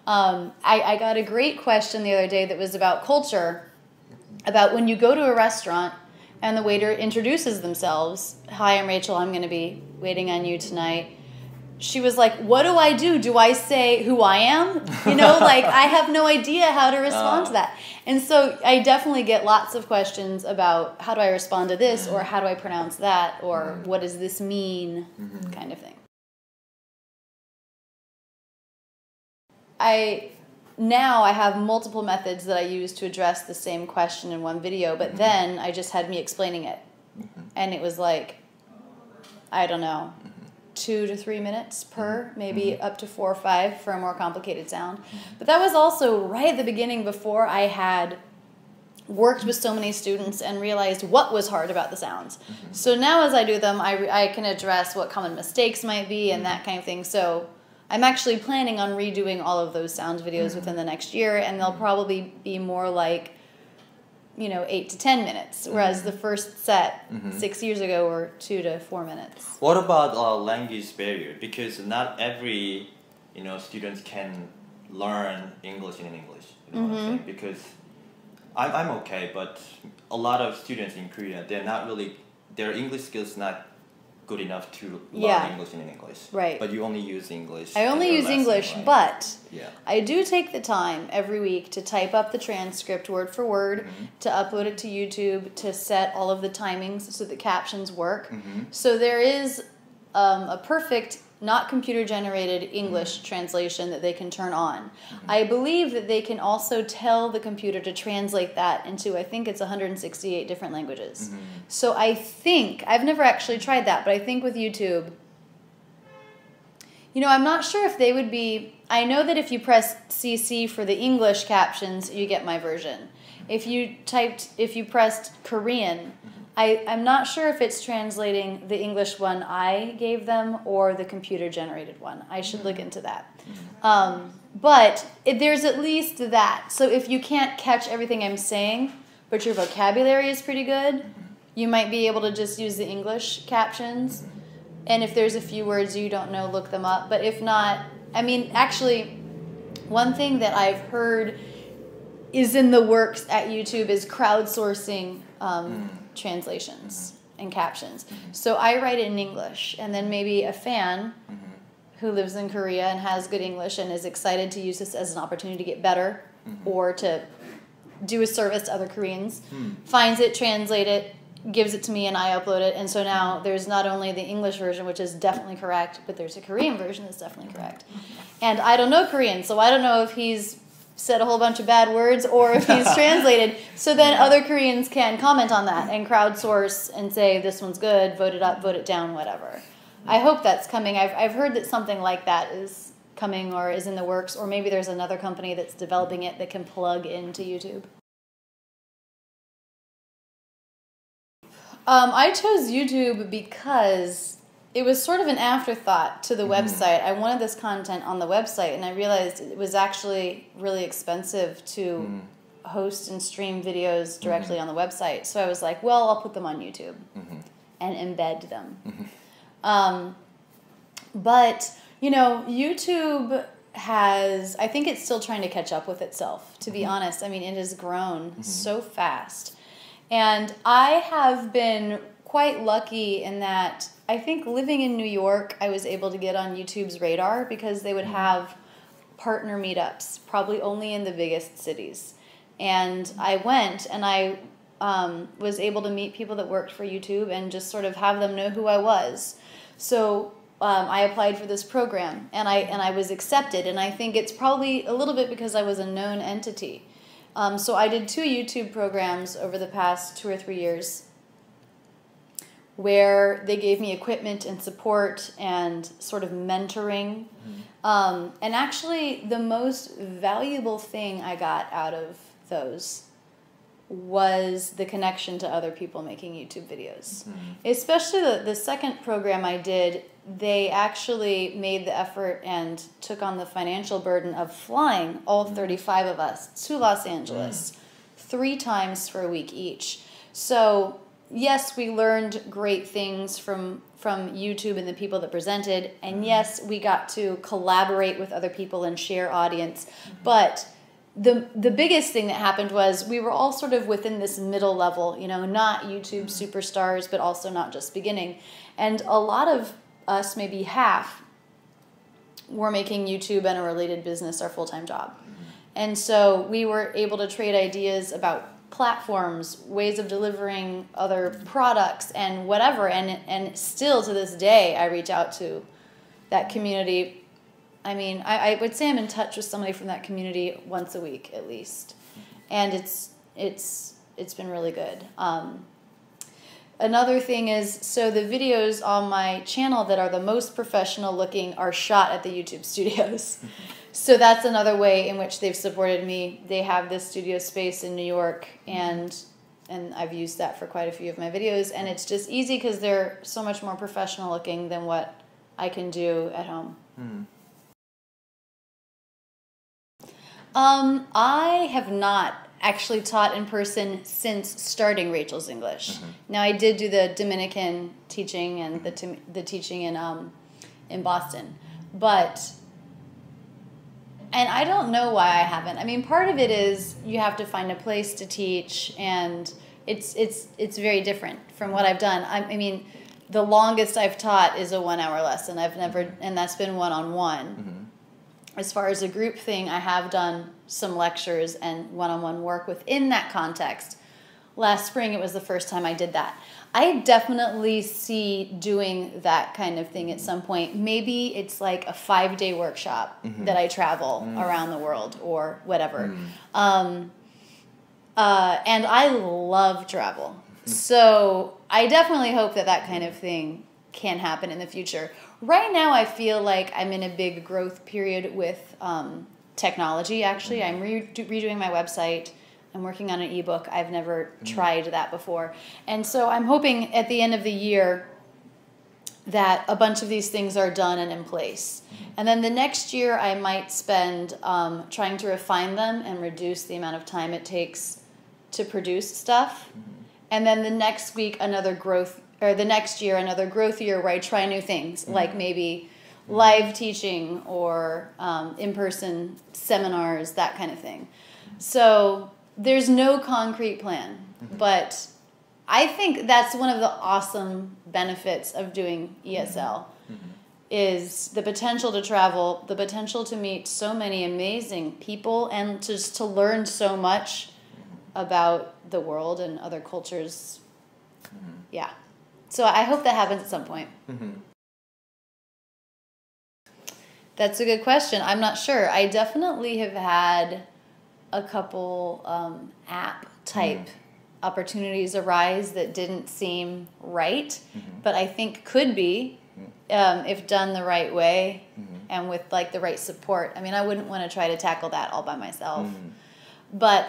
I got a great question the other day that was about culture, about when you go to a restaurant and the waiter introduces themselves. Hi, I'm Rachel. I'm going to be waiting on you tonight. She was like, what do I do? Do I say who I am? You know, like I have no idea how to respond to that. And so I definitely get lots of questions about how do I respond to this, or how do I pronounce that, or what does this mean, kind of thing. Now I have multiple methods that I use to address the same question in one video, but then I just had me explaining it. And it was like, I don't know, 2 to 3 minutes per, maybe up to 4 or 5 for a more complicated sound. But that was also right at the beginning, before I had worked with so many students and realized what was hard about the sounds. So now as I do them, I can address what common mistakes might be and that kind of thing. So I'm actually planning on redoing all of those sounds videos within the next year, and they'll probably be more like, 8 to 10 minutes, whereas the first set 6 years ago were 2 to 4 minutes. What about language barrier? Because not every students can learn English in English. You know what I'm saying? Because I'm okay, but a lot of students in Korea, their English skills not good enough to learn English in English. Right. But you only use English. I only use English, right? but I do take the time every week to type up the transcript word for word, to upload it to YouTube, to set all of the timings so the captions work. So there is a perfect, not computer-generated English translation that they can turn on. I believe that they can also tell the computer to translate that into, I think it's 168 different languages. So I think, I've never actually tried that, but I think with YouTube, I'm not sure if they would be, I know that if you press CC for the English captions, you get my version. If you pressed Korean, I'm not sure if it's translating the English one I gave them or the computer-generated one. I should look into that. But there's at least that. So if you can't catch everything I'm saying, but your vocabulary is pretty good, you might be able to just use the English captions. And if there's a few words you don't know, look them up. But if not, actually, one thing that I've heard is in the works at YouTube is crowdsourcing translations and captions. So I write it in English, and then maybe a fan who lives in Korea and has good English and is excited to use this as an opportunity to get better or to do a service to other Koreans, finds it, translate it, gives it to me, and I upload it. And so now there's not only the English version, which is definitely correct, but there's a Korean version that's definitely correct. And I don't know Korean, so I don't know if he's said a whole bunch of bad words or if he's translated. So then other Koreans can comment on that and crowdsource and say, this one's good, vote it up, vote it down, whatever. I hope that's coming. I've heard that something like that is coming or is in the works, or maybe there's another company that's developing it that can plug into YouTube. I chose YouTube because it was sort of an afterthought to the website. I wanted this content on the website, and I realized it was actually really expensive to host and stream videos directly on the website. So I was like, well, I'll put them on YouTube and embed them. But, YouTube has, I think it's still trying to catch up with itself, to be honest. It has grown so fast. And I have been quite lucky in that I think living in New York, I was able to get on YouTube's radar because they would have partner meetups, probably only in the biggest cities. And I went, and I was able to meet people that worked for YouTube and just sort of have them know who I was. So I applied for this program, and I was accepted. And I think it's probably a little bit because I was a known entity. So I did 2 YouTube programs over the past 2 or 3 years where they gave me equipment and support and sort of mentoring. And actually, the most valuable thing I got out of those was the connection to other people making YouTube videos. Especially the second program I did, they actually made the effort and took on the financial burden of flying all 35 of us to Los Angeles 3 times for a week each. So yes, we learned great things from YouTube and the people that presented, and yes, we got to collaborate with other people and share audience, but the biggest thing that happened was we were all sort of within this middle level, you know, not YouTube superstars, but also not just beginning. And a lot of us, maybe half, were making YouTube and a related business our full-time job. And so we were able to trade ideas about platforms, ways of delivering other products and whatever. And still to this day, I reach out to that community. I mean, I would say I'm in touch with somebody from that community once a week at least. And it's been really good. Another thing is, so the videos on my channel that are the most professional looking are shot at the YouTube studios. So that's another way in which they've supported me. They have this studio space in New York, and I've used that for quite a few of my videos. And it's just easy because they're so much more professional looking than what I can do at home. I have not actually taught in person since starting Rachel's English. Now, I did do the Dominican teaching and the teaching in Boston, and I don't know why I haven't. I mean, part of it is you have to find a place to teach, and it's very different from what I've done. I mean, the longest I've taught is a 1 hour lesson. And that's been one-on-one. As far as a group thing, I have done some lectures and one-on-one work within that context. Last spring, it was the first time I did that. I definitely see doing that kind of thing at some point. Maybe it's like a 5-day workshop that I travel around the world or whatever. And I love travel. So I definitely hope that that kind of thing can happen in the future. Right now, I feel like I'm in a big growth period with technology, actually. I'm redoing my website. I'm working on an ebook. I've never tried that before. And so I'm hoping at the end of the year that a bunch of these things are done and in place. And then the next year, I might spend trying to refine them and reduce the amount of time it takes to produce stuff. And then the next week, the next year, another growth year where I try new things, like maybe live teaching or in-person seminars, that kind of thing. So there's no concrete plan, but I think that's one of the awesome benefits of doing ESL is the potential to travel, the potential to meet so many amazing people, and just to learn so much about the world and other cultures. Yeah. So I hope that happens at some point. That's a good question. I'm not sure. I definitely have had a couple app-type opportunities arise that didn't seem right, but I think could be if done the right way and with like the right support. I mean, I wouldn't want to try to tackle that all by myself. But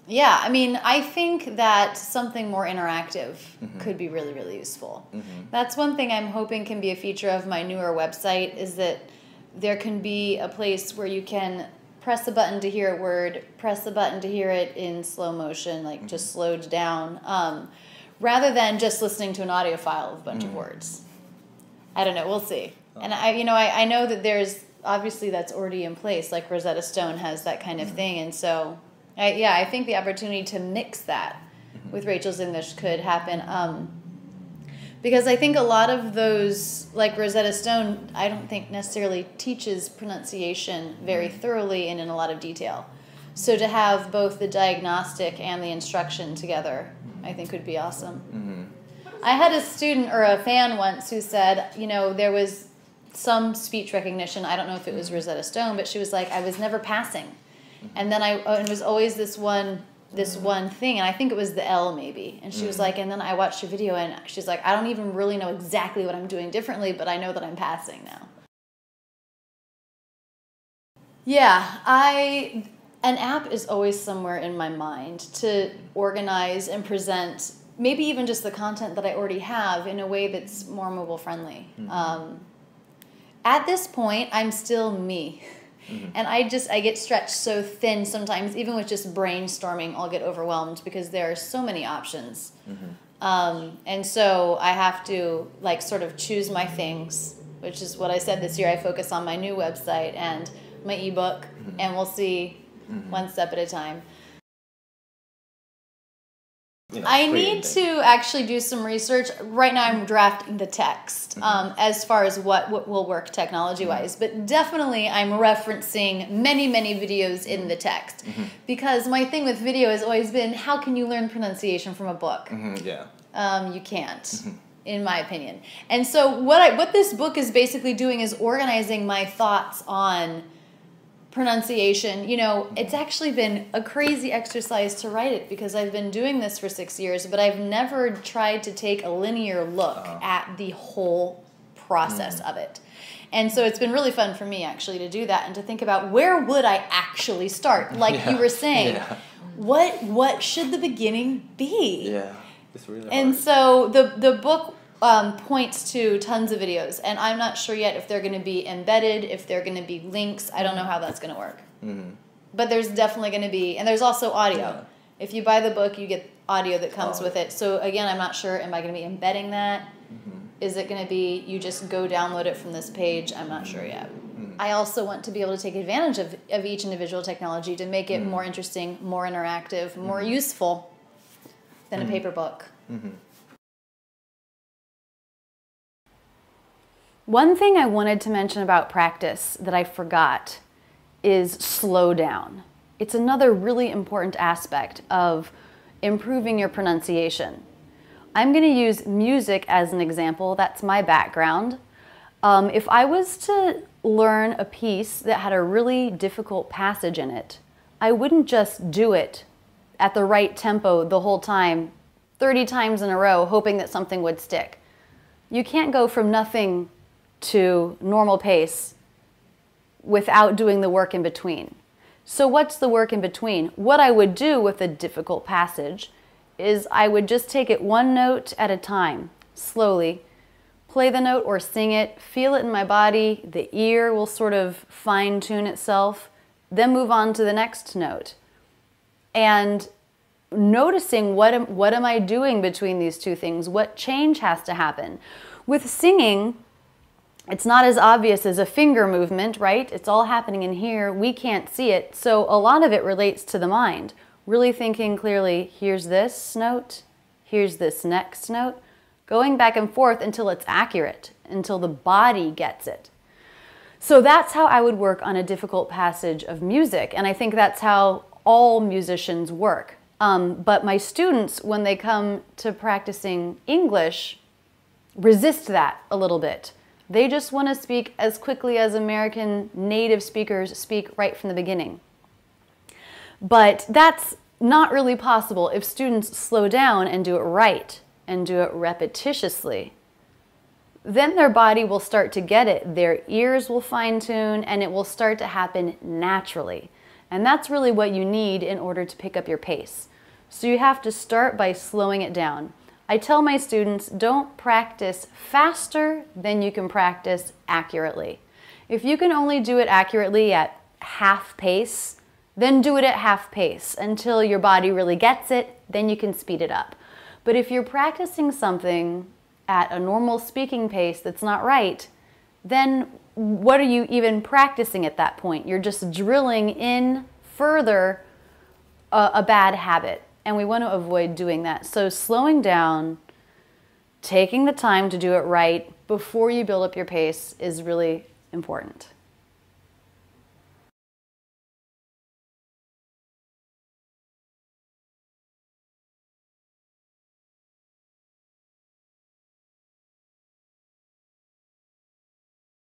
yeah, I mean, I think that something more interactive could be really, really useful. That's one thing I'm hoping can be a feature of my newer website, is that there can be a place where you can press a button to hear a word, press a button to hear it in slow motion, like just slowed down, rather than just listening to an audio file of a bunch of words. I don't know, we'll see. And I know that there's, obviously that's already in place, like Rosetta Stone has that kind of thing, and so I think the opportunity to mix that with Rachel's English could happen. Because I think a lot of those, like Rosetta Stone, I don't think necessarily teaches pronunciation very thoroughly and in a lot of detail. So to have both the diagnostic and the instruction together, I think would be awesome. I had a student or a fan once who said, there was some speech recognition. I don't know if it was Rosetta Stone, but she was like, I was never passing. And then it was always this one thing, and I think it was the L maybe. And she was like, and then I watched a video, and she's like, I don't even really know exactly what I'm doing differently, but I know that I'm passing now. Yeah, an app is always somewhere in my mind to organize and present, maybe even just the content that I already have in a way that's more mobile friendly. At this point, I'm still me. And I get stretched so thin sometimes, even with just brainstorming, I'll get overwhelmed because there are so many options. And so I have to like sort of choose my things, which is what I said this year. I focus on my new website and my ebook, and we'll see one step at a time. I need to actually do some research. Right now I'm drafting the text as far as what will work technology-wise. But definitely I'm referencing many, many videos in the text. Because my thing with video has always been, how can you learn pronunciation from a book? You can't, in my opinion. And so what this book is basically doing is organizing my thoughts on pronunciation. You know, it's actually been a crazy exercise to write it because I've been doing this for 6 years, but I've never tried to take a linear look at the whole process of it. And so it's been really fun for me actually to do that and to think about where would I actually start? Like you were saying, what should the beginning be? It's really and hard. So the book points to tons of videos, and I'm not sure yet if they're going to be embedded, if they're going to be links. I don't know how that's going to work. But there's definitely going to be, and there's also audio. If you buy the book, you get audio that comes with it. So again, I'm not sure, am I going to be embedding that? Is it going to be, you just go download it from this page? I'm not sure yet. I also want to be able to take advantage of each individual technology to make it more interesting, more interactive, more useful than a paper book. One thing I wanted to mention about practice that I forgot is slow down. It's another really important aspect of improving your pronunciation. I'm going to use music as an example. That's my background. If I was to learn a piece that had a really difficult passage in it, I wouldn't just do it at the right tempo the whole time, 30 times in a row, hoping that something would stick. You can't go from nothing to normal pace without doing the work in between. So what's the work in between? What I would do with a difficult passage is I would just take it one note at a time, slowly, play the note or sing it, feel it in my body, the ear will sort of fine-tune itself, then move on to the next note. And noticing what am I doing between these two things? What change has to happen? With singing, it's not as obvious as a finger movement, right? It's all happening in here. We can't see it. So a lot of it relates to the mind. Really thinking clearly, here's this note, here's this next note, going back and forth until it's accurate, until the body gets it. So that's how I would work on a difficult passage of music. And I think that's how all musicians work. But my students, when they come to practicing English, resist that a little bit. They just want to speak as quickly as American native speakers speak right from the beginning. But that's not really possible if students slow down and do it right and do it repetitiously. Then their body will start to get it, their ears will fine-tune, and it will start to happen naturally. And that's really what you need in order to pick up your pace. So you have to start by slowing it down. I tell my students, don't practice faster than you can practice accurately. If you can only do it accurately at half pace, then do it at half pace until your body really gets it, then you can speed it up. But if you're practicing something at a normal speaking pace that's not right, then what are you even practicing at that point? You're just drilling in further a bad habit. And we want to avoid doing that. So slowing down, taking the time to do it right before you build up your pace is really important.